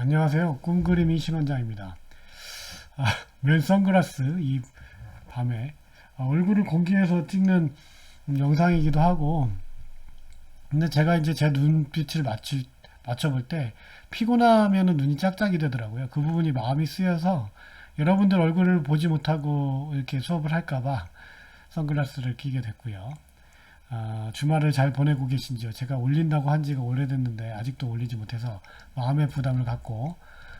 안녕하세요. 꿈그림이 신원장입니다. 아, 웬 선글라스 이 밤에 얼굴을 공개해서 찍는 영상이기도 하고, 근데 제가 이제 제 눈빛을 맞춰볼 때 피곤하면은 눈이 짝짝이 되더라고요. 그 부분이 마음이 쓰여서 여러분들 얼굴을 보지 못하고 이렇게 수업을 할까봐 선글라스를 끼게 됐고요. 주말을 잘 보내고 계신지요? 제가 올린다고 한 지가 오래됐는데 아직도 올리지 못해서 마음의 부담을 갖고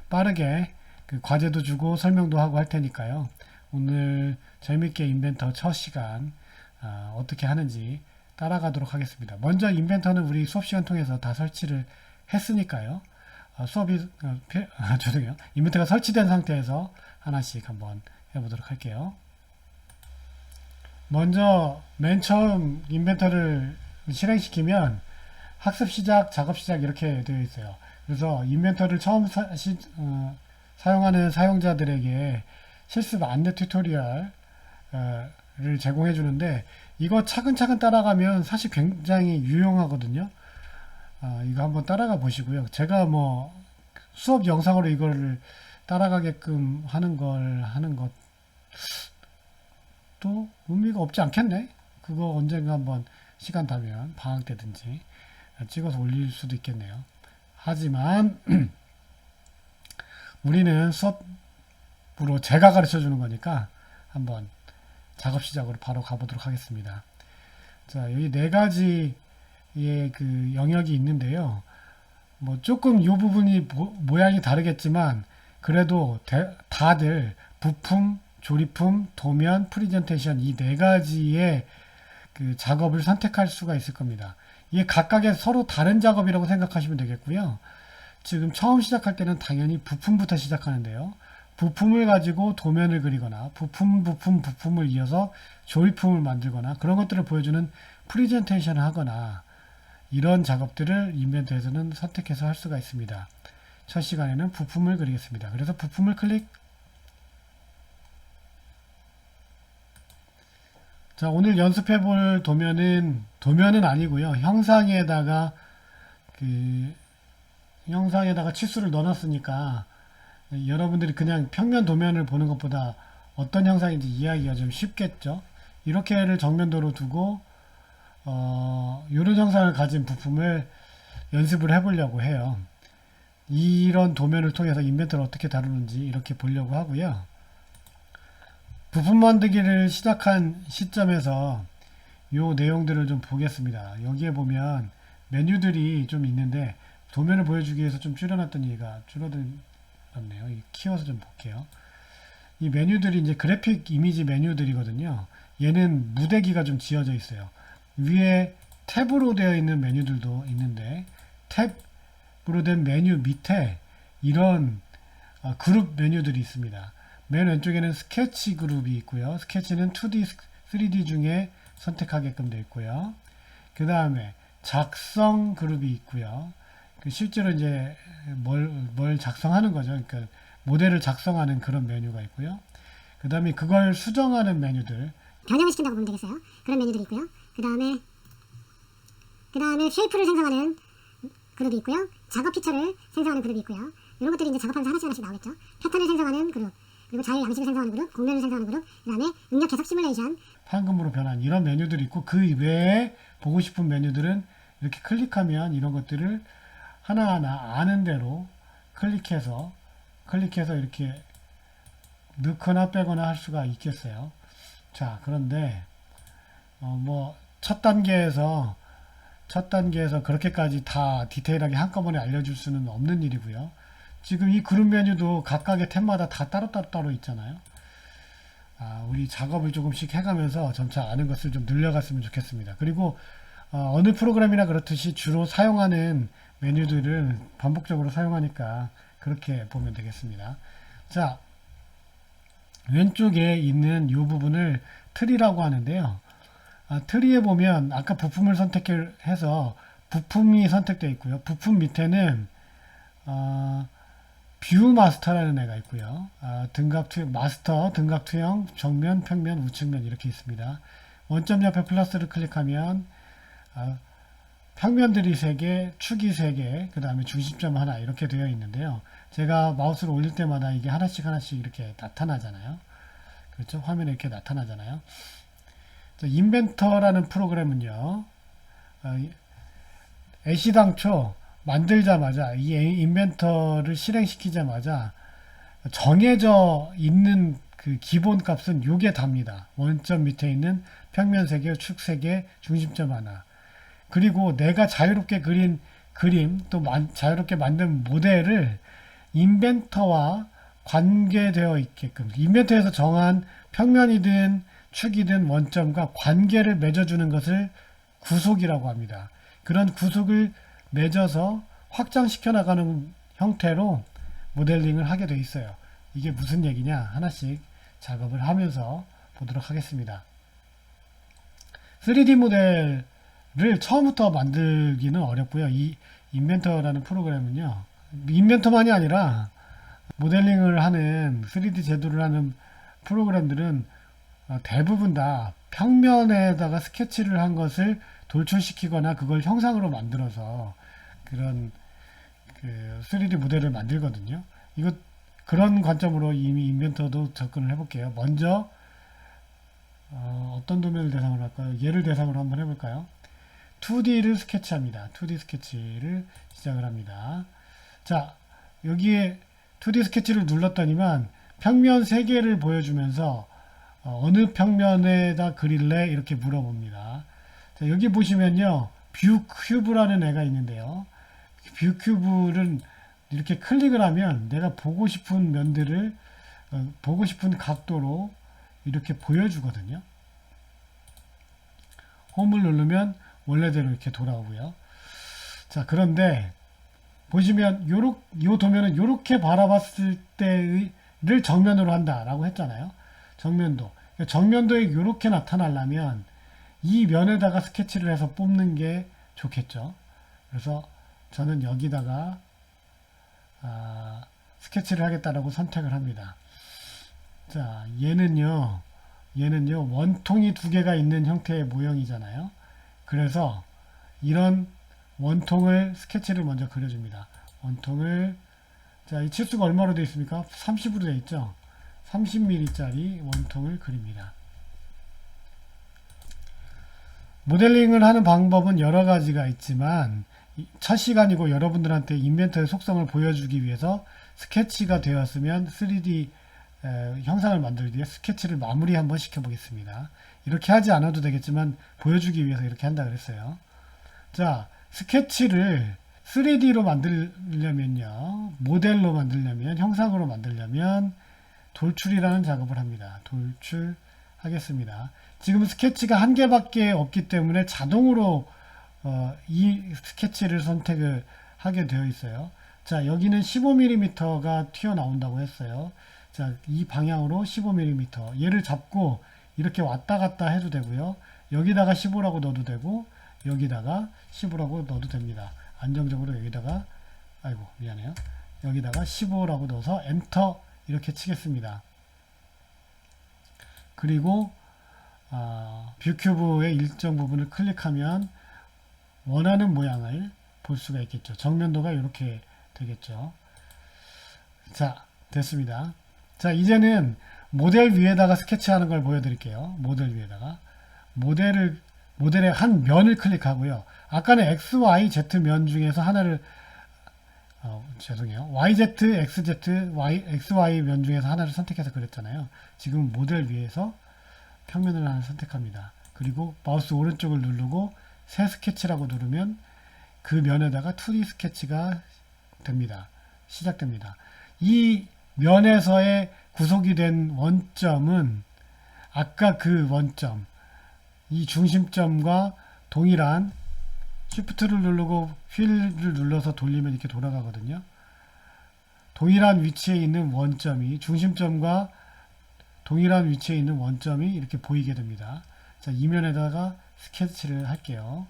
빠르게 그 과제도 주고 설명도 하고 할 테니까요. 오늘 재밌게 인벤터 첫 시간 어떻게 하는지 따라가도록 하겠습니다. 먼저 인벤터는 우리 수업 시간 통해서 다 설치를 했으니까요. 죄송해요. 인벤터가 설치된 상태에서 하나씩 한번 해보도록 할게요. 먼저 맨 처음 인벤터를 실행시키면 학습 시작, 작업 시작 이렇게 되어 있어요. 그래서 인벤터를 처음 사용하는 사용자들에게 실습 안내 튜토리얼을 제공해 주는데, 이거 차근차근 따라가면 사실 굉장히 유용하거든요. 이거 한번 따라가 보시고요. 제가 뭐 수업 영상으로 이거를 따라가게끔 하는 것도 의미가 없지 않겠네. 그거 언젠가 한번 시간 되면 방학 때든지 찍어서 올릴 수도 있겠네요. 하지만 우리는 수업으로 제가 가르쳐 주는 거니까 한번 작업 시작으로 바로 가보도록 하겠습니다. 자, 여기 네 가지의 그 영역이 있는데요. 뭐 조금 이 부분이 모양이 다르겠지만 그래도 다들 부품, 조립품, 도면, 프리젠테이션 이 네 가지의 그 작업을 선택할 수가 있을 겁니다. 이게 각각의 서로 다른 작업이라고 생각하시면 되겠고요. 지금 처음 시작할 때는 당연히 부품부터 시작하는데요. 부품을 가지고 도면을 그리거나 부품을 이어서 조립품을 만들거나 그런 것들을 보여주는 프리젠테이션을 하거나 이런 작업들을 인벤터에서는 선택해서 할 수가 있습니다. 첫 시간에는 부품을 그리겠습니다. 그래서 부품을 클릭. 자, 오늘 연습해 볼 도면은 아니고요. 형상에다가 치수를 넣어놨으니까 여러분들이 그냥 평면 도면을 보는 것보다 어떤 형상인지 이해하기가 좀 쉽겠죠. 이렇게를 정면도로 두고 이런 형상을 가진 부품을 연습을 해보려고 해요. 이런 도면을 통해서 인벤터를 어떻게 다루는지 이렇게 보려고 하고요. 부품 만들기를 시작한 시점에서 요 내용들을 좀 보겠습니다. 여기에 보면 메뉴들이 좀 있는데 도면을 보여주기 위해서 좀 줄여놨더니 얘가 줄어들었네요. 키워서 좀 볼게요. 이 메뉴들이 이제 그래픽 이미지 메뉴들이거든요. 얘는 무대기가 좀 지어져 있어요. 위에 탭으로 되어 있는 메뉴들도 있는데 탭으로 된 메뉴 밑에 이런 그룹 메뉴들이 있습니다. 맨 왼쪽에는 스케치 그룹이 있고요. 스케치는 2D, 3D 중에 선택하게끔 되어 있고요. 그 다음에 작성 그룹이 있고요. 실제로 이제 뭘 작성하는 거죠. 그러니까 모델을 작성하는 그런 메뉴가 있고요. 그 다음에 그걸 수정하는 메뉴들. 변형을 시킨다고 보면 되겠어요. 그런 메뉴들이 있고요. 그 다음에 쉐이프를 생성하는 그룹이 있고요. 작업 피처를 생성하는 그룹이 있고요. 이런 것들이 이제 작업하면서 하나씩 나오겠죠. 패턴을 생성하는 그룹, 그리고 자유 양식을 생성하는 그룹, 공면을 생성하는 그룹, 그 다음에 능력 해석 시뮬레이션. 황금으로 변한 이런 메뉴들이 있고, 그 외에 보고 싶은 메뉴들은 이렇게 클릭하면 이런 것들을 하나하나 아는 대로 클릭해서 이렇게 넣거나 빼거나 할 수가 있겠어요. 자, 그런데 뭐 첫 단계에서 그렇게까지 다 디테일하게 한꺼번에 알려줄 수는 없는 일이고요. 지금 이 그룹 메뉴도 각각의 탭마다 다 따로 있잖아요. 우리 작업을 조금씩 해가면서 점차 아는 것을 좀 늘려갔으면 좋겠습니다. 그리고 어느 프로그램이나 그렇듯이 주로 사용하는 메뉴들을 반복적으로 사용하니까 그렇게 보면 되겠습니다. 자, 왼쪽에 있는 이 부분을 트리라고 하는데요. 트리에 보면 아까 부품을 선택해서 부품이 선택되어 있고요. 부품 밑에는 뷰 마스터라는 애가 있고요. 마스터, 등각 투영, 정면, 평면, 우측면 이렇게 있습니다. 원점 옆에 플러스를 클릭하면 평면들이 3개, 축이 3개, 그 다음에 중심점 하나 이렇게 되어 있는데요. 제가 마우스를 올릴 때마다 이게 하나씩 이렇게 나타나잖아요. 그렇죠? 화면에 이렇게 나타나잖아요. 인벤터라는 프로그램은요, 애시당초 만들자마자 이 인벤터를 실행시키자마자 정해져 있는 그 기본 값은 요게 답니다. 원점 밑에 있는 평면 3개, 축 3개, 중심점 하나. 그리고 내가 자유롭게 그린 그림, 또 자유롭게 만든 모델을 인벤터와 관계되어 있게끔, 인벤터에서 정한 평면이든 축이든 원점과 관계를 맺어주는 것을 구속이라고 합니다. 그런 구속을 맺어서 확장시켜 나가는 형태로 모델링을 하게 돼 있어요. 이게 무슨 얘기냐? 하나씩 작업을 하면서 보도록 하겠습니다. 3D 모델을 처음부터 만들기는 어렵고요. 이 인벤터라는 프로그램은요, 인벤터만이 아니라 모델링을 하는 3D 제도를 하는 프로그램들은 대부분 다 평면에다가 스케치를 한 것을 돌출시키거나 그걸 형상으로 만들어서 그런 그 3D 모델을 만들거든요. 이거 그런 관점으로 이미 인벤터도 접근을 해볼게요. 먼저 어떤 도면을 대상으로 할까요? 얘를 대상으로 한번 해볼까요? 2D를 스케치합니다. 2D 스케치를 시작을 합니다. 자, 여기에 2D 스케치를 눌렀더니만 평면 3개를 보여주면서 어느 평면에다 그릴래? 이렇게 물어봅니다. 자, 여기 보시면요, 뷰 큐브라는 애가 있는데요. 뷰 큐브를 이렇게 클릭을 하면 내가 보고 싶은 면들을 보고 싶은 각도로 이렇게 보여주거든요. 홈을 누르면 원래대로 이렇게 돌아오고요. 자, 그런데 보시면 요 도면은 이렇게 바라봤을 때를 정면으로 한다라고 했잖아요. 정면도. 정면도에 이렇게 나타나려면 이 면에다가 스케치를 해서 뽑는 게 좋겠죠. 그래서 저는 여기다가 스케치를 하겠다라고 선택을 합니다. 자, 얘는요 원통이 2개가 있는 형태의 모형이잖아요. 그래서 이런 원통을 스케치를 먼저 그려줍니다. 원통을, 자, 이 치수가 얼마로 되어 있습니까? 30으로 되어 있죠. 30mm짜리 원통을 그립니다. 모델링을 하는 방법은 여러 가지가 있지만 첫 시간이고 여러분들한테 인벤터의 속성을 보여주기 위해서 스케치가 되었으면 3D 형상을 만들기 위해 스케치를 마무리 한번 시켜보겠습니다. 이렇게 하지 않아도 되겠지만 보여주기 위해서 이렇게 한다 그랬어요. 자, 스케치를 3D로 만들려면요, 모델로 만들려면, 형상으로 만들려면 돌출이라는 작업을 합니다. 돌출하겠습니다. 지금 스케치가 1개밖에 없기 때문에 자동으로 이 스케치를 선택을 하게 되어 있어요. 자, 여기는 15mm가 튀어나온다고 했어요. 자, 이 방향으로 15mm. 얘를 잡고 이렇게 왔다 갔다 해도 되고요. 여기다가 15라고 넣어도 되고, 여기다가 15라고 넣어도 됩니다. 안정적으로 여기다가, 아이고, 미안해요. 여기다가 15라고 넣어서 엔터 이렇게 치겠습니다. 그리고 뷰큐브의 일정 부분을 클릭하면 원하는 모양을 볼 수가 있겠죠. 정면도가 이렇게 되겠죠. 자, 됐습니다. 자, 이제는 모델 위에다가 스케치하는 걸 보여드릴게요. 모델 위에다가 모델의 한 면을 클릭하고요. 아까는 X, Y, Z 면 중에서 하나를 죄송해요. YZ, XZ, XY 면 중에서 하나를 선택해서 그렸잖아요. 지금 모델 위에서 평면을 하나 선택합니다. 그리고 마우스 오른쪽을 누르고 새 스케치라고 누르면 그 면에다가 2D 스케치가 됩니다. 시작됩니다. 이 면에서의 구속이 된 원점은 아까 그 원점, 이 중심점과 동일한 Shift를 누르고 휠을 눌러서 돌리면 이렇게 돌아가거든요. 동일한 위치에 있는 원점이, 중심점과 동일한 위치에 있는 원점이 이렇게 보이게 됩니다. 자, 이면에다가 스케치를 할게요.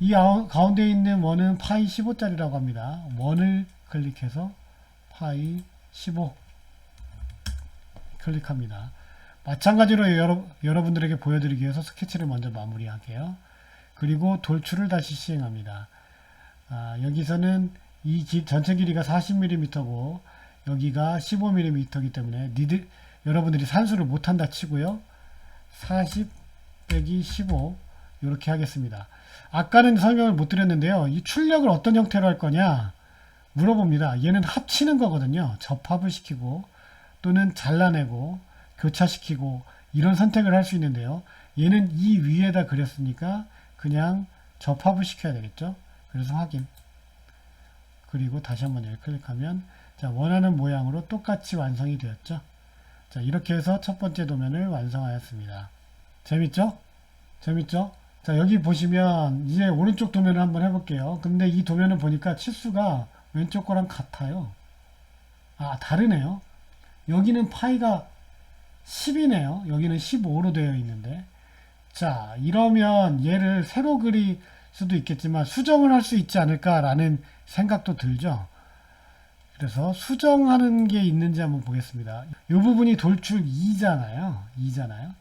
이 가운데 있는 원은 파이 15짜리라고 합니다. 원을 클릭해서 파이 15 클릭합니다. 마찬가지로 여러분들에게 보여드리기 위해서 스케치를 먼저 마무리할게요. 그리고 돌출을 다시 시행합니다. 여기서는 이 전체 길이가 40mm고 여기가 15mm이기 때문에 여러분들이 산수를 못한다 치고요. 40 빼기 15 이렇게 하겠습니다. 아까는 설명을 못 드렸는데요. 이 출력을 어떤 형태로 할 거냐 물어봅니다. 얘는 합치는 거거든요. 접합을 시키고 또는 잘라내고 교차시키고 이런 선택을 할 수 있는데요. 얘는 이 위에다 그렸으니까 그냥 접합을 시켜야 되겠죠. 그래서 확인. 그리고 다시 한번 여기 클릭하면 자, 원하는 모양으로 똑같이 완성이 되었죠. 자, 이렇게 해서 첫 번째 도면을 완성하였습니다. 재밌죠? 재밌죠? 자, 여기 보시면 이제 오른쪽 도면을 한번 해볼게요. 근데 이 도면을 보니까 치수가 왼쪽 거랑 같아요. 다르네요. 여기는 파이가 10이네요. 여기는 15로 되어 있는데. 자, 이러면 얘를 세로 그릴 수도 있겠지만 수정을 할 수 있지 않을까라는 생각도 들죠. 그래서 수정하는 게 있는지 한번 보겠습니다. 이 부분이 돌출 2잖아요. 2잖아요.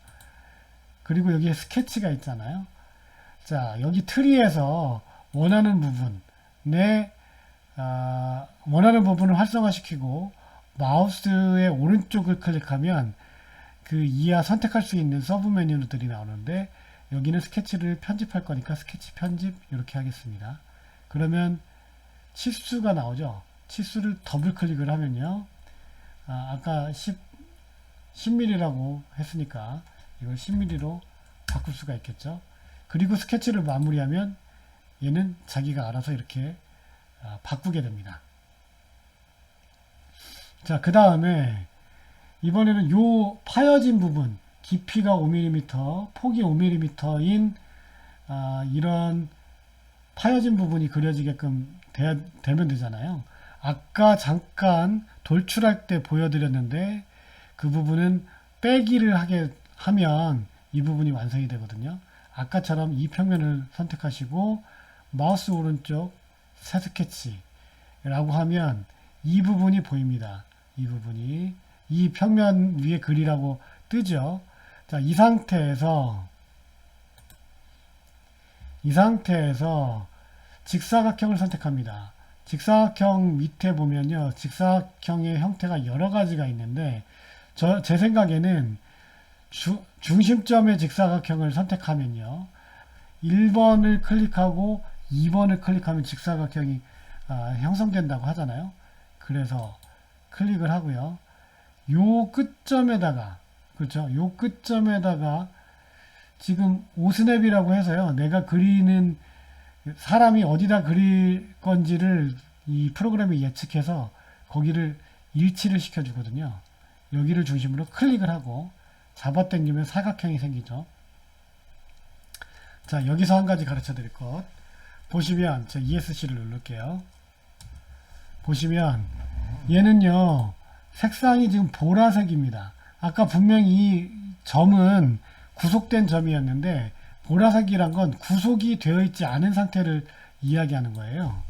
그리고 여기에 스케치가 있잖아요. 자, 여기 트리에서 원하는 부분을 활성화시키고 마우스의 오른쪽을 클릭하면 그 이하 선택할 수 있는 서브 메뉴들이 나오는데 여기는 스케치를 편집할 거니까 스케치 편집 이렇게 하겠습니다. 그러면 치수가 나오죠. 치수를 더블 클릭을 하면요. 아까 10mm라고 했으니까 이걸 10mm로 바꿀 수가 있겠죠. 그리고 스케치를 마무리하면 얘는 자기가 알아서 이렇게 바꾸게 됩니다. 자, 그 다음에 이번에는 요 파여진 부분 깊이가 5mm, 폭이 5mm인 이런 파여진 부분이 그려지게끔 되면 되잖아요. 아까 잠깐 돌출할 때 보여드렸는데 그 부분은 빼기를 하게 하면 이 부분이 완성이 되거든요. 아까처럼 이 평면을 선택하시고 마우스 오른쪽 새 스케치라고 하면 이 부분이 보입니다. 이 부분이 이 평면 위에 그리라고 뜨죠. 자, 이 상태에서 직사각형을 선택합니다. 직사각형 밑에 보면요. 직사각형의 형태가 여러 가지가 있는데 제 생각에는 중심점의 직사각형을 선택하면요. 1번을 클릭하고 2번을 클릭하면 직사각형이 형성된다고 하잖아요. 그래서 클릭을 하고요. 요 끝점에다가 그렇죠. 요 끝점에다가 지금 오스냅이라고 해서요. 내가 그리는 사람이 어디다 그릴 건지를 이 프로그램이 예측해서 거기를 일치를 시켜주거든요. 여기를 중심으로 클릭을 하고 잡아당기면 사각형이 생기죠. 자, 여기서 한 가지 가르쳐 드릴 것. 보시면 제가 ESC를 누를게요. 보시면 얘는요. 색상이 지금 보라색입니다. 아까 분명히 이 점은 구속된 점이었는데 보라색이란 건 구속이 되어 있지 않은 상태를 이야기하는 거예요.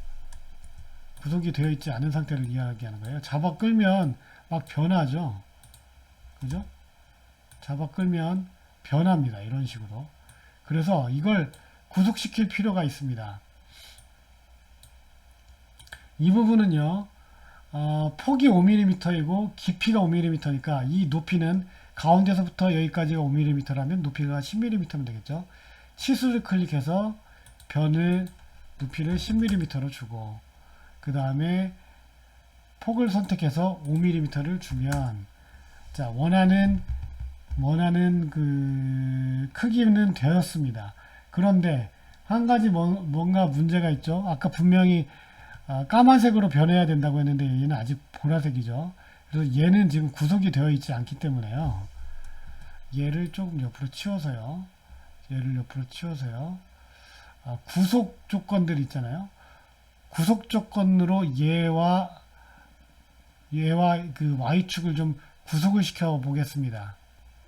구속이 되어 있지 않은 상태를 이야기하는 거예요. 잡아 끌면 막 변하죠. 그죠? 잡아 끌면 변합니다. 이런 식으로. 그래서 이걸 구속시킬 필요가 있습니다. 이 부분은요. 폭이 5mm이고 깊이가 5mm니까 이 높이는 가운데서부터 여기까지가 5mm라면 높이가 10mm면 되겠죠. 치수를 클릭해서 변을 높이를 10mm로 주고 그 다음에 폭을 선택해서 5mm를 주면 자 원하는 그 크기는 되었습니다. 그런데 한 가지 뭔가 문제가 있죠. 아까 분명히 까만색으로 변해야 된다고 했는데 얘는 아직 보라색이죠. 그래서 얘는 지금 구속이 되어 있지 않기 때문에요. 얘를 조금 옆으로 치워서요. 구속 조건들 있잖아요. 구속 조건으로 얘와 그 Y축을 좀 구속을 시켜 보겠습니다.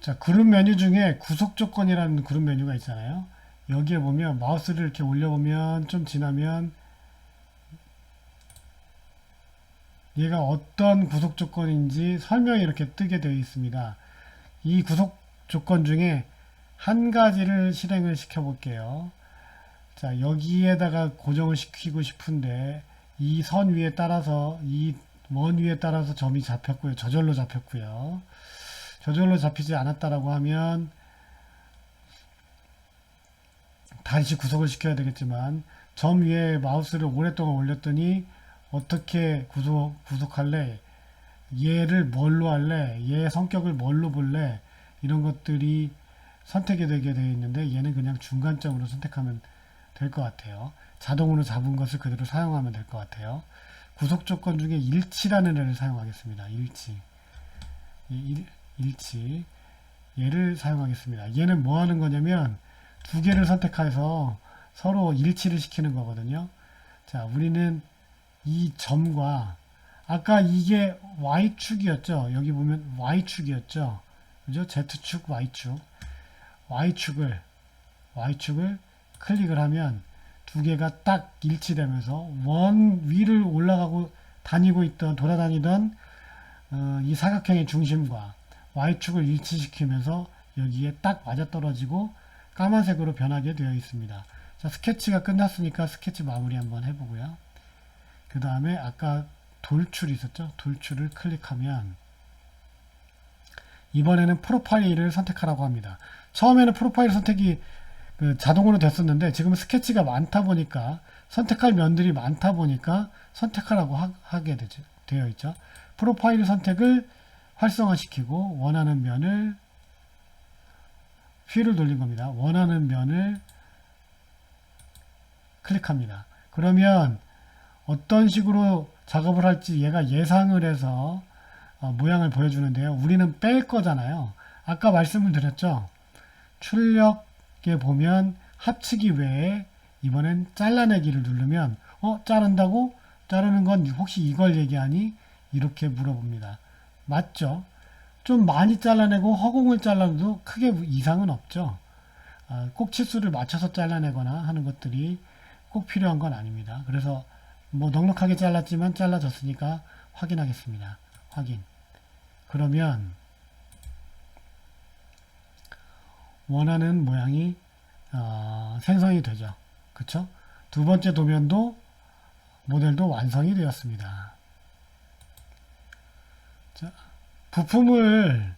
자, 그룹 메뉴 중에 구속 조건이라는 그룹 메뉴가 있잖아요. 여기에 보면 마우스를 이렇게 올려보면 좀 지나면 얘가 어떤 구속 조건인지 설명이 이렇게 뜨게 되어 있습니다. 이 구속 조건 중에 한 가지를 실행을 시켜 볼게요. 자, 여기에다가 고정을 시키고 싶은데 이 선 위에 따라서 이 원 위에 따라서 점이 잡혔고요. 저절로 잡혔고요. 저절로 잡히지 않았다라고 하면 다시 구속을 시켜야 되겠지만 점 위에 마우스를 오랫동안 올렸더니 어떻게 구속할래? 얘를 뭘로 할래? 얘 성격을 뭘로 볼래? 이런 것들이 선택이 되게 되어 있는데 얘는 그냥 중간점으로 선택하면 될 것 같아요. 자동으로 잡은 것을 그대로 사용하면 될 것 같아요. 구속 조건 중에 일치라는 애를 사용하겠습니다. 일치. 일치. 얘를 사용하겠습니다. 얘는 뭐 하는 거냐면 두 개를 선택해서 서로 일치를 시키는 거거든요. 자, 우리는 이 점과 아까 이게 Y축이었죠. 여기 보면 Y축이었죠. 그죠? Z축, Y축을 클릭을 하면 두 개가 딱 일치되면서 원 위를 올라가고 돌아다니던 이 사각형의 중심과 Y축을 일치시키면서 여기에 딱 맞아떨어지고 까만색으로 변하게 되어 있습니다. 자, 스케치가 끝났으니까 스케치 마무리 한번 해보고요. 그 다음에 아까 돌출 있었죠? 돌출을 클릭하면 이번에는 프로파일을 선택하라고 합니다. 처음에는 프로파일 선택이 자동으로 됐었는데 지금은 스케치가 많다 보니까 선택할 면들이 많다 보니까 선택하라고 하게 되어 있죠. 프로파일 선택을 활성화시키고 원하는 면을 휠을 돌린 겁니다. 원하는 면을 클릭합니다. 그러면 어떤 식으로 작업을 할지 얘가 예상을 해서 모양을 보여주는데요. 우리는 뺄 거잖아요. 아까 말씀을 드렸죠. 출력에 보면 합치기 외에 이번엔 잘라내기를 누르면 자른다고? 자르는 건 혹시 이걸 얘기하니? 이렇게 물어봅니다. 맞죠? 좀 많이 잘라내고 허공을 잘라도 크게 이상은 없죠. 꼭 치수를 맞춰서 잘라내거나 하는 것들이 꼭 필요한 건 아닙니다. 그래서 뭐 넉넉하게 잘랐지만 잘라졌으니까 확인하겠습니다. 확인. 그러면 원하는 모양이 생성이 되죠. 그쵸? 두 번째 도면도 모델도 완성이 되었습니다. 자, 부품을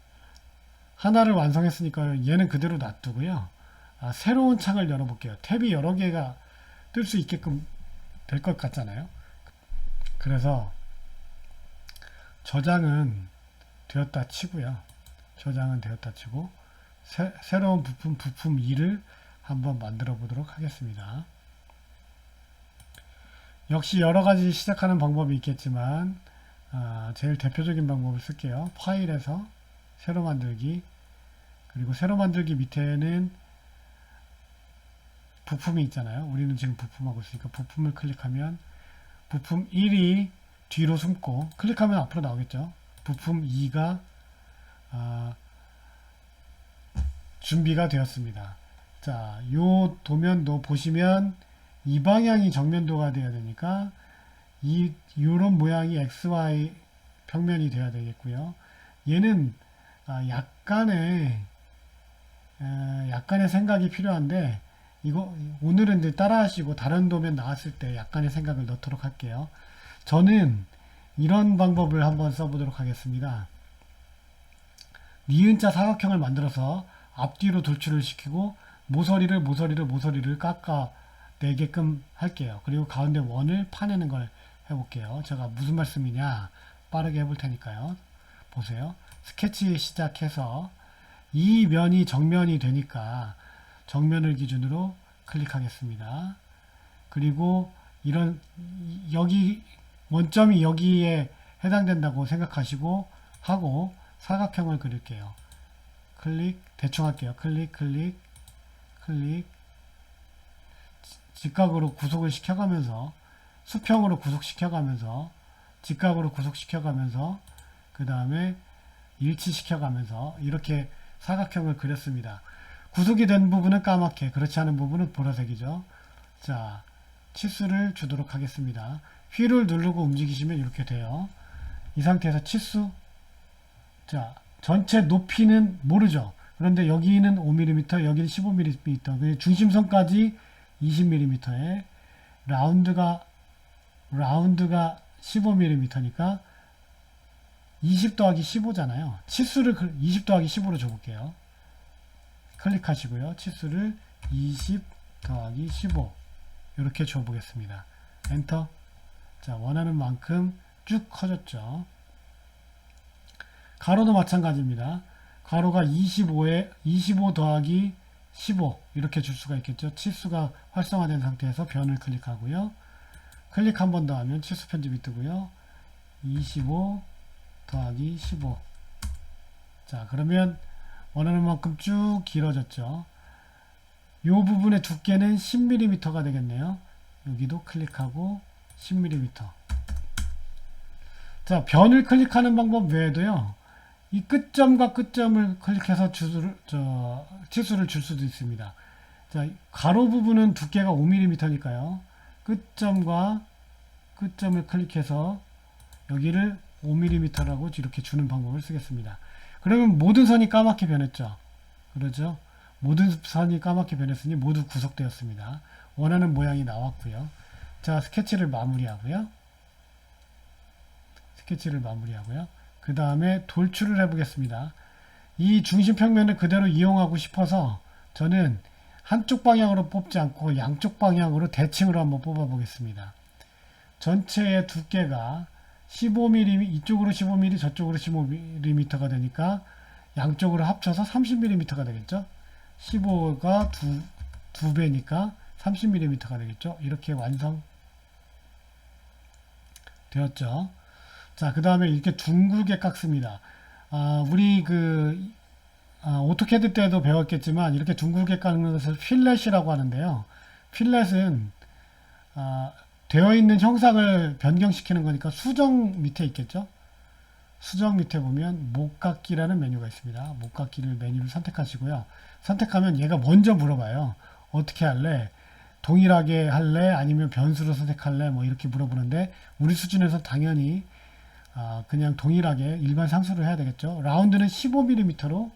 하나를 완성했으니까 얘는 그대로 놔두고요. 새로운 창을 열어볼게요. 탭이 여러 개가 뜰 수 있게끔 될 것 같잖아요. 그래서 저장은 되었다 치고요. 저장은 되었다 치고 새로운 부품 2를 한번 만들어 보도록 하겠습니다. 역시 여러가지 시작하는 방법이 있겠지만 제일 대표적인 방법을 쓸게요. 파일에서 새로 만들기, 그리고 새로 만들기 밑에는 부품이 있잖아요. 우리는 지금 부품하고 있으니까 부품을 클릭하면 부품 1이 뒤로 숨고 클릭하면 앞으로 나오겠죠. 부품 2가 준비가 되었습니다. 자, 요 도면도 보시면 이 방향이 정면도가 되어야 되니까 요런 모양이 XY 평면이 되어야 되겠고요. 얘는 약간의 생각이 필요한데 이거 오늘은 이제 따라하시고 다른 도면 나왔을 때 약간의 생각을 넣도록 할게요. 저는 이런 방법을 한번 써보도록 하겠습니다. 니은자 사각형을 만들어서 앞뒤로 돌출을 시키고 모서리를 깎아 내게끔 할게요. 그리고 가운데 원을 파내는 걸 해볼게요. 제가 무슨 말씀이냐 빠르게 해볼 테니까요. 보세요. 스케치 시작해서 이 면이 정면이 되니까 정면을 기준으로 클릭하겠습니다. 그리고 여기 원점이 여기에 해당된다고 생각하시고 하고 사각형을 그릴게요. 클릭, 대충 할게요. 클릭, 직각으로 구속을 시켜가면서 수평으로 구속시켜가면서 직각으로 구속시켜가면서 그 다음에 일치시켜가면서 이렇게 사각형을 그렸습니다. 구속이 된 부분은 까맣게, 그렇지 않은 부분은 보라색이죠. 자, 치수를 주도록 하겠습니다. 휠을 누르고 움직이시면 이렇게 돼요. 이 상태에서 치수, 자, 전체 높이는 모르죠. 그런데 여기는 5mm, 여기는 15mm, 중심선까지 20mm에 라운드가 15mm니까 20 더하기 15잖아요. 치수를 20 더하기 15로 줘볼게요. 클릭하시고요. 치수를 20 더하기 15 이렇게 줘보겠습니다. 엔터. 자, 원하는 만큼 쭉 커졌죠. 가로도 마찬가지입니다. 가로가 25 더하기 15 이렇게 줄 수가 있겠죠. 치수가 활성화된 상태에서 변을 클릭하고요. 클릭 한 번 더 하면 치수 편집이 뜨고요. 25 더하기 15. 자, 그러면 원하는 만큼 쭉 길어졌죠. 이 부분의 두께는 10mm가 되겠네요. 여기도 클릭하고 10mm. 자, 변을 클릭하는 방법 외에도요. 이 끝점과 끝점을 클릭해서 치수를 줄 수도 있습니다. 자, 가로 부분은 두께가 5mm니까요. 끝점과 끝점을 클릭해서 여기를 5mm라고 이렇게 주는 방법을 쓰겠습니다. 그러면 모든 선이 까맣게 변했죠. 그렇죠? 모든 선이 까맣게 변했으니 모두 구속되었습니다. 원하는 모양이 나왔고요. 자, 스케치를 마무리하고요. 그 다음에 돌출을 해보겠습니다. 이 중심 평면을 그대로 이용하고 싶어서 저는 한쪽 방향으로 뽑지 않고 양쪽 방향으로 대칭으로 한번 뽑아 보겠습니다. 전체의 두께가 15mm, 이쪽으로 15mm, 저쪽으로 15mm가 되니까 양쪽으로 합쳐서 30mm가 되겠죠. 15가 두 배니까 30mm가 되겠죠. 이렇게 완성 되었죠. 자, 그 다음에 이렇게 둥글게 깎습니다. 우리 오토캐드 때도 배웠겠지만 이렇게 둥글게 깎는 것을 필렛이라고 하는데요. 필렛은 되어 있는 형상을 변경시키는 거니까 수정 밑에 있겠죠. 수정 밑에 보면 못깎기라는 메뉴가 있습니다. 못깎기를 메뉴를 선택하시고요. 선택하면 얘가 먼저 물어봐요. 어떻게 할래? 동일하게 할래? 아니면 변수로 선택할래? 뭐 이렇게 물어보는데 우리 수준에서 당연히 그냥 동일하게 일반 상수를 해야 되겠죠. 라운드는 15mm로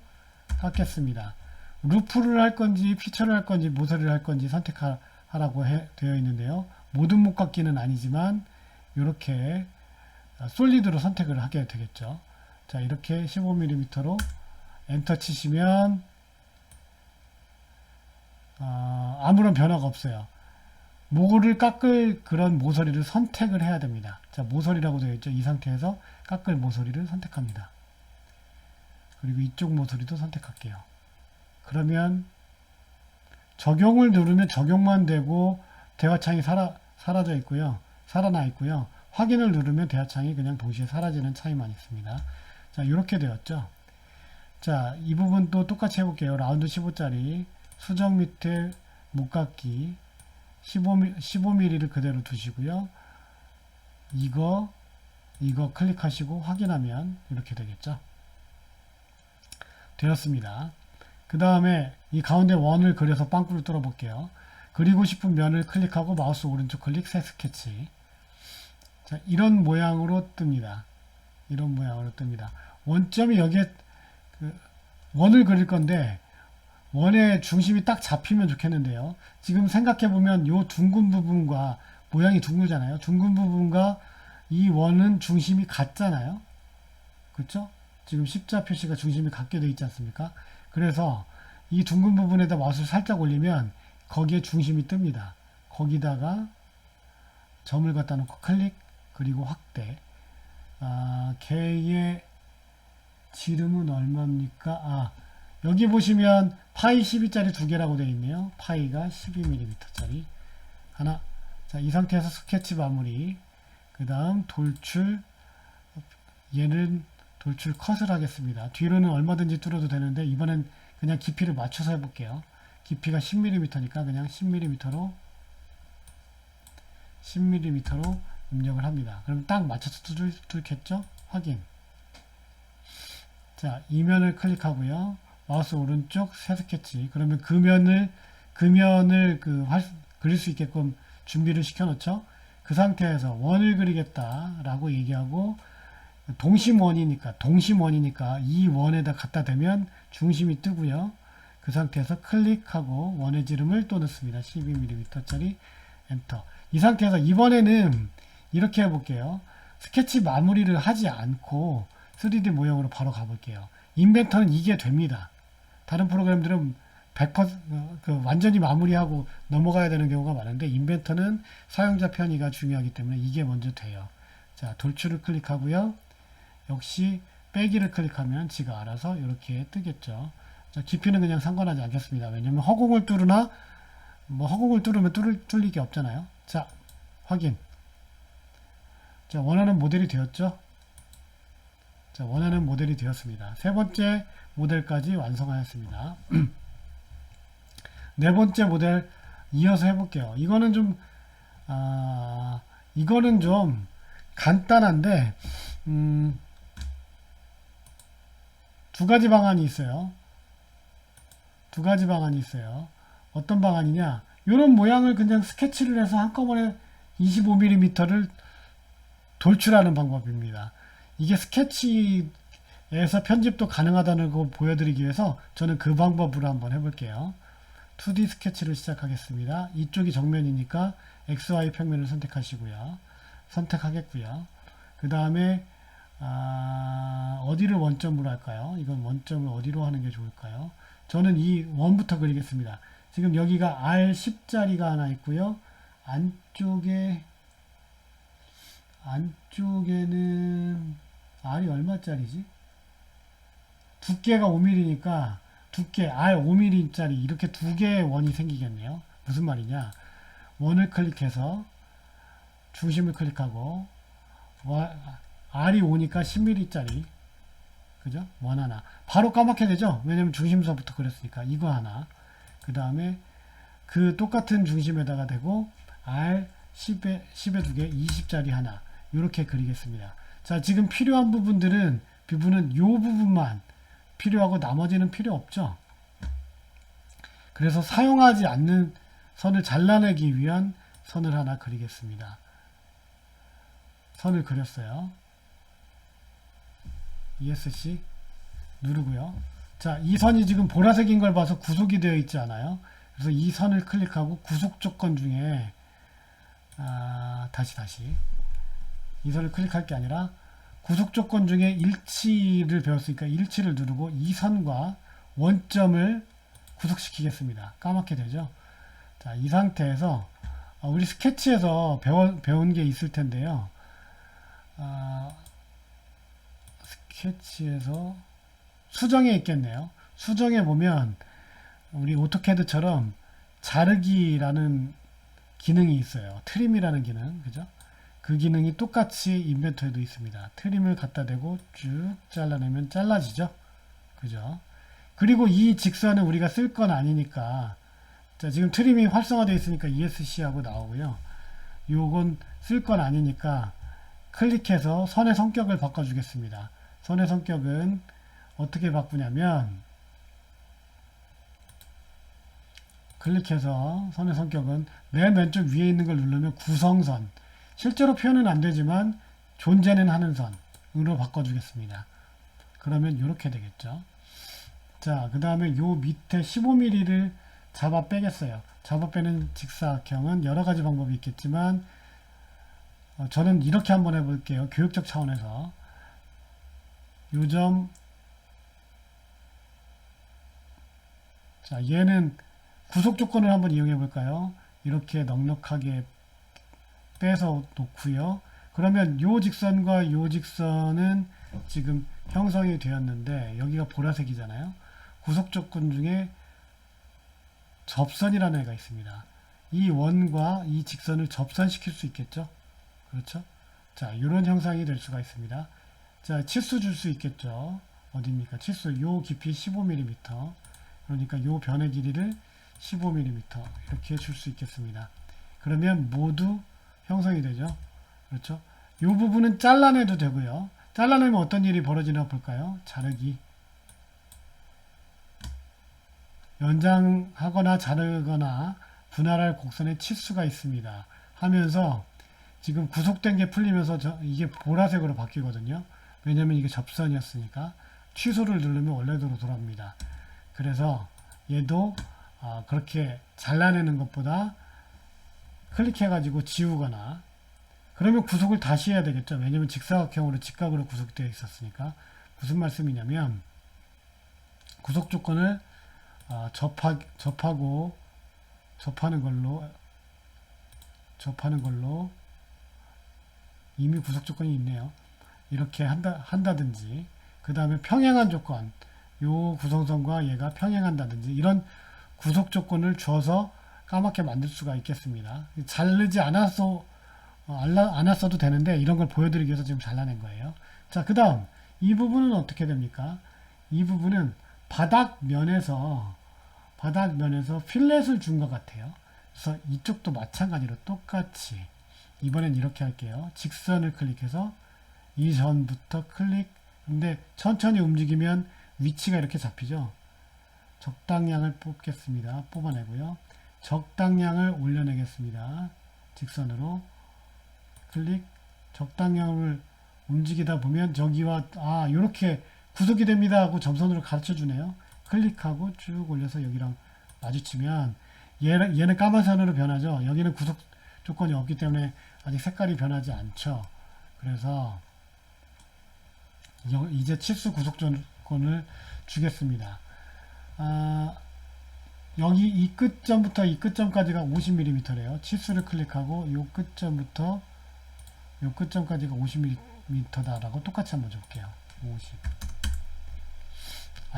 깎겠습니다. 루프를 할 건지 피처를 할 건지 모서리를 할 건지 선택하라고 되어 있는데요. 모든 못깎기는 아니지만 이렇게 솔리드로 선택을 하게 되겠죠. 자, 이렇게 15mm로 엔터 치시면 아무런 변화가 없어요. 모를 깎을 그런 모서리를 선택을 해야 됩니다. 자, 모서리라고 되어 있죠. 이 상태에서 깎을 모서리를 선택합니다. 그리고 이쪽 모서리도 선택할게요. 그러면 적용을 누르면 적용만 되고 대화창이 사라져 있고요. 살아나 있고요. 확인을 누르면 대화창이 그냥 동시에 사라지는 차이만 있습니다. 자, 이렇게 되었죠. 자, 이 부분도 똑같이 해볼게요. 라운드 15짜리 수정 밑에 못깎기 15mm를 그대로 두시고요. 이거 클릭하시고 확인하면 이렇게 되겠죠. 되었습니다. 그 다음에 이 가운데 원을 그려서 빵꾸를 뚫어 볼게요. 그리고 싶은 면을 클릭하고 마우스 오른쪽 클릭 새 스케치. 자, 이런 모양으로 뜹니다. 원점이 여기에 원을 그릴 건데 원의 중심이 딱 잡히면 좋겠는데요. 지금 생각해보면 이 둥근 부분과 모양이 둥글잖아요. 둥근 부분과 이 원은 중심이 같잖아요. 그렇죠? 지금 십자 표시가 중심이 같게 되어 있지 않습니까? 그래서 이 둥근 부분에다 마우스를 살짝 올리면 거기에 중심이 뜹니다. 거기다가 점을 갖다 놓고 클릭 그리고 확대. 걔의 지름은 얼마입니까? 여기 보시면 파이 12짜리 두 개라고 되어 있네요. 파이가 12mm짜리 하나. 자, 이 상태에서 스케치 마무리. 그 다음 돌출. 얘는 돌출 컷을 하겠습니다. 뒤로는 얼마든지 뚫어도 되는데 이번엔 그냥 깊이를 맞춰서 해볼게요. 깊이가 10mm니까 그냥 10mm로 입력을 합니다. 그럼 딱 맞춰서 뚫겠죠? 확인. 자, 이면을 클릭하고요. 마우스 오른쪽 새 스케치. 그러면 금면을 그릴 수 있게끔 준비를 시켜 놓죠. 그 상태에서 원을 그리겠다 라고 얘기하고 동심원이니까 이 원에다 갖다 대면 중심이 뜨고요. 그 상태에서 클릭하고 원의 지름을 또 넣습니다. 12mm짜리 엔터. 이 상태에서 이번에는 이렇게 해볼게요. 스케치 마무리를 하지 않고 3D 모형으로 바로 가볼게요. 인벤터는 이게 됩니다. 다른 프로그램들은 100% 완전히 마무리하고 넘어가야 되는 경우가 많은데 인벤터는 사용자 편의가 중요하기 때문에 이게 먼저 돼요. 자, 돌출을 클릭하고요. 역시 빼기를 클릭하면 지가 알아서 이렇게 뜨겠죠. 자, 깊이는 그냥 상관하지 않겠습니다. 왜냐면 허공을 뚫으나 뭐 허공을 뚫으면 뚫릴 게 없잖아요. 자, 확인. 자, 원하는 모델이 되었죠. 자, 원하는 모델이 되었습니다. 세 번째 모델까지 완성하였습니다. 네 번째 모델 이어서 해볼게요. 이거는 좀 간단한데 두 가지 방안이 있어요. 두 가지 방안이 있어요. 어떤 방안이냐? 이런 모양을 그냥 스케치를 해서 한꺼번에 25mm를 돌출하는 방법입니다. 이게 스케치에서 편집도 가능하다는 거 보여드리기 위해서 저는 그 방법으로 한번 해볼게요. 2D 스케치를 시작하겠습니다. 이쪽이 정면이니까 XY 평면을 선택하시고요. 선택하겠고요. 그 다음에 어디를 원점으로 할까요? 이건 원점을 어디로 하는 게 좋을까요? 저는 이 원부터 그리겠습니다. 지금 여기가 R10짜리가 하나 있고요. 안쪽에는 R이 얼마짜리지? 두께가 5mm니까 두께 R 5mm짜리 이렇게 두 개의 원이 생기겠네요. 무슨 말이냐? 원을 클릭해서 중심을 클릭하고 R이 5니까 10mm짜리 그죠? 원 하나. 바로 까맣게 되죠? 왜냐면 중심서부터 그렸으니까 이거 하나. 그 다음에 그 똑같은 중심에다가 대고 R 10에 두 개, 20짜리 하나. 이렇게 그리겠습니다. 자, 지금 필요한 부분은 요 부분만 필요하고 나머지는 필요 없죠. 그래서 사용하지 않는 선을 잘라내기 위한 선을 하나 그리겠습니다. 선을 그렸어요. ESC 누르고요. 자, 이 선이 지금 보라색인 걸 봐서 구속이 되어 있지 않아요? 그래서 이 선을 클릭하고 구속 조건 중에 다시 이 선을 클릭할 게 아니라 구속 조건 중에 일치를 배웠으니까 일치를 누르고 이 선과 원점을 구속시키겠습니다. 까맣게 되죠? 자, 이 상태에서 우리 스케치에서 배운 게 있을 텐데요. 스케치에서 수정에 있겠네요. 수정에 보면 우리 오토캐드처럼 자르기라는 기능이 있어요. 트림이라는 기능, 그죠? 그 기능이 똑같이 인벤터에도 있습니다. 트림을 갖다 대고 쭉 잘라내면 잘라지죠? 그죠? 그리고 이 직선은 우리가 쓸 건 아니니까, 자, 지금 트림이 활성화되어 있으니까 ESC하고 나오고요. 요건 쓸 건 아니니까 클릭해서 선의 성격을 바꿔주겠습니다. 선의 성격은 어떻게 바꾸냐면, 클릭해서 선의 성격은 맨 왼쪽 위에 있는 걸 누르면 구성선, 실제로 표현은 안 되지만 존재는 하는 선으로 바꿔주겠습니다. 그러면 이렇게 되겠죠. 자, 그 다음에 요 밑에 15mm를 잡아 빼겠어요. 잡아 빼는 직사각형은 여러 가지 방법이 있겠지만 저는 이렇게 한번 해볼게요. 교육적 차원에서 요점, 자, 얘는 구속 조건을 한번 이용해 볼까요? 이렇게 넉넉하게 빼서 놓고요. 그러면 요 직선과 요 직선은 지금 형성이 되었는데 여기가 보라색이잖아요. 구속 조건 중에 접선이라는 애가 있습니다. 이 원과 이 직선을 접선시킬 수 있겠죠? 그렇죠? 자, 이런 형상이 될 수가 있습니다. 자, 치수 줄 수 있겠죠? 어디입니까? 치수, 요 깊이 15mm. 그러니까 요 변의 길이를 15mm 이렇게 줄 수 있겠습니다. 그러면 모두 형성이 되죠. 그렇죠? 이 부분은 잘라내도 되고요. 잘라내면 어떤 일이 벌어지나 볼까요? 자르기. 연장하거나 자르거나 분할할 곡선의 치수가 있습니다. 하면서 지금 구속된 게 풀리면서 이게 보라색으로 바뀌거든요. 왜냐면 이게 접선이었으니까 취소를 누르면 원래대로 돌아옵니다. 그래서 얘도 그렇게 잘라내는 것보다 클릭해가지고 지우거나 그러면 구속을 다시 해야 되겠죠. 왜냐면 직사각형으로 직각으로 구속되어 있었으니까. 무슨 말씀이냐면 구속 조건을 접하는 걸로 이미 구속 조건이 있네요. 이렇게 한다든지 그 다음에 평행한 조건 요 구성선과 얘가 평행한다든지 이런 구속 조건을 줘서 까맣게 만들 수가 있겠습니다. 자르지 않았어도 되는데 이런 걸 보여드리기 위해서 지금 잘라낸 거예요. 자, 그 다음 이 부분은 어떻게 됩니까? 이 부분은 바닥면에서 필렛을 준 것 같아요. 그래서 이쪽도 마찬가지로 똑같이 이번엔 이렇게 할게요. 직선을 클릭해서 이전부터 클릭. 근데 천천히 움직이면 위치가 이렇게 잡히죠. 적당량을 뽑겠습니다. 뽑아내고요. 적당량을 올려내겠습니다. 직선으로 클릭. 적당량을 움직이다 보면 저기와 이렇게 구속이 됩니다 하고 점선으로 가르쳐 주네요. 클릭하고 쭉 올려서 여기랑 마주치면 얘는 까만 선으로 변하죠. 여기는 구속 조건이 없기 때문에 아직 색깔이 변하지 않죠. 그래서 이제 치수 구속 조건을 주겠습니다. 여기 이 끝점부터 이 끝점까지가 50mm래요. 치수를 클릭하고 이 끝점부터 이 끝점까지가 50mm다라고 똑같이 한번 줘볼게요. 50.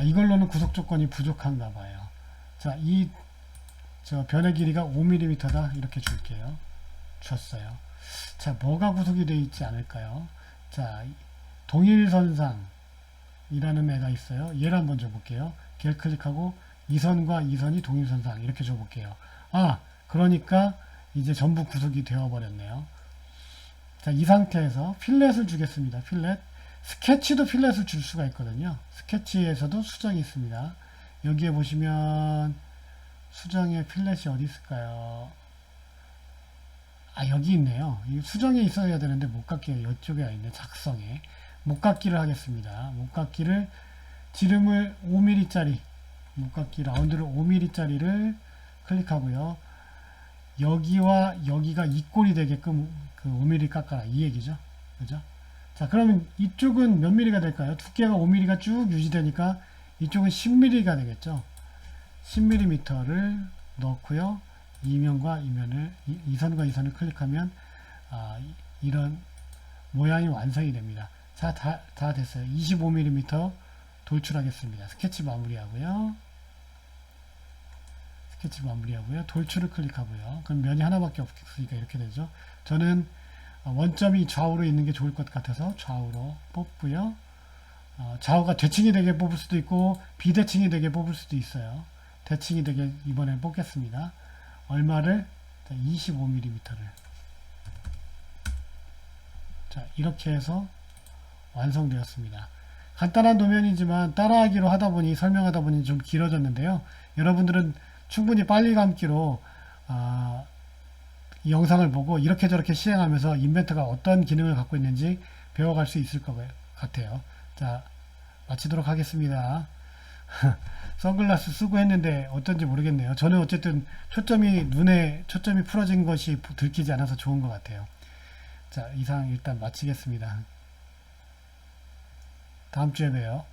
이걸로는 구속 조건이 부족한가 봐요. 자, 저 변의 길이가 5mm다 이렇게 줄게요. 줬어요. 자, 뭐가 구속이 되어 있지 않을까요? 자, 동일선상이라는 애가 있어요. 얘를 한번 줘볼게요. 걔를 클릭하고 이 선과 이 선이 동일선상 이렇게 줘볼게요. 그러니까 이제 전부 구속이 되어버렸네요. 자, 이 상태에서 필렛을 주겠습니다. 필렛. 스케치도 필렛을 줄 수가 있거든요. 스케치에서도 수정이 있습니다. 여기에 보시면 수정의 필렛이 어디 있을까요? 여기 있네요. 이 수정에 있어야 되는데 목깎이가 이쪽에 있네. 작성에. 목깎이를 하겠습니다. 목깎이를 지름을 5mm짜리 목깎이 라운드를 5mm짜리를 클릭하고요. 여기와 여기가 이꼴이 되게끔 그 5mm 깎아라 이 얘기죠. 그죠? 자, 그러면 이쪽은 몇 mm가 될까요? 두께가 5mm가 쭉 유지되니까 이쪽은 10mm가 되겠죠. 10mm를 넣고요. 이면과 이면을 이 선과 이 선을 클릭하면 이런 모양이 완성이 됩니다. 자, 다 됐어요. 25mm 돌출하겠습니다. 스케치 마무리하고요. 돌출을 클릭하고요. 그럼 면이 하나밖에 없으니까 이렇게 되죠. 저는 원점이 좌우로 있는 게 좋을 것 같아서 좌우로 뽑고요. 좌우가 대칭이 되게 뽑을 수도 있고 비대칭이 되게 뽑을 수도 있어요. 대칭이 되게 이번에 뽑겠습니다. 얼마를? 25mm를. 자, 이렇게 해서 완성되었습니다. 간단한 도면이지만 따라하기로 설명하다 보니 좀 길어졌는데요. 여러분들은 충분히 빨리 감기로 이 영상을 보고 이렇게 저렇게 시행하면서 인벤터가 어떤 기능을 갖고 있는지 배워갈 수 있을 것 같아요. 자, 마치도록 하겠습니다. 선글라스 쓰고 했는데 어떤지 모르겠네요. 저는 어쨌든 눈에 초점이 풀어진 것이 들키지 않아서 좋은 것 같아요. 자, 이상 일단 마치겠습니다. 다음 주에 봬요.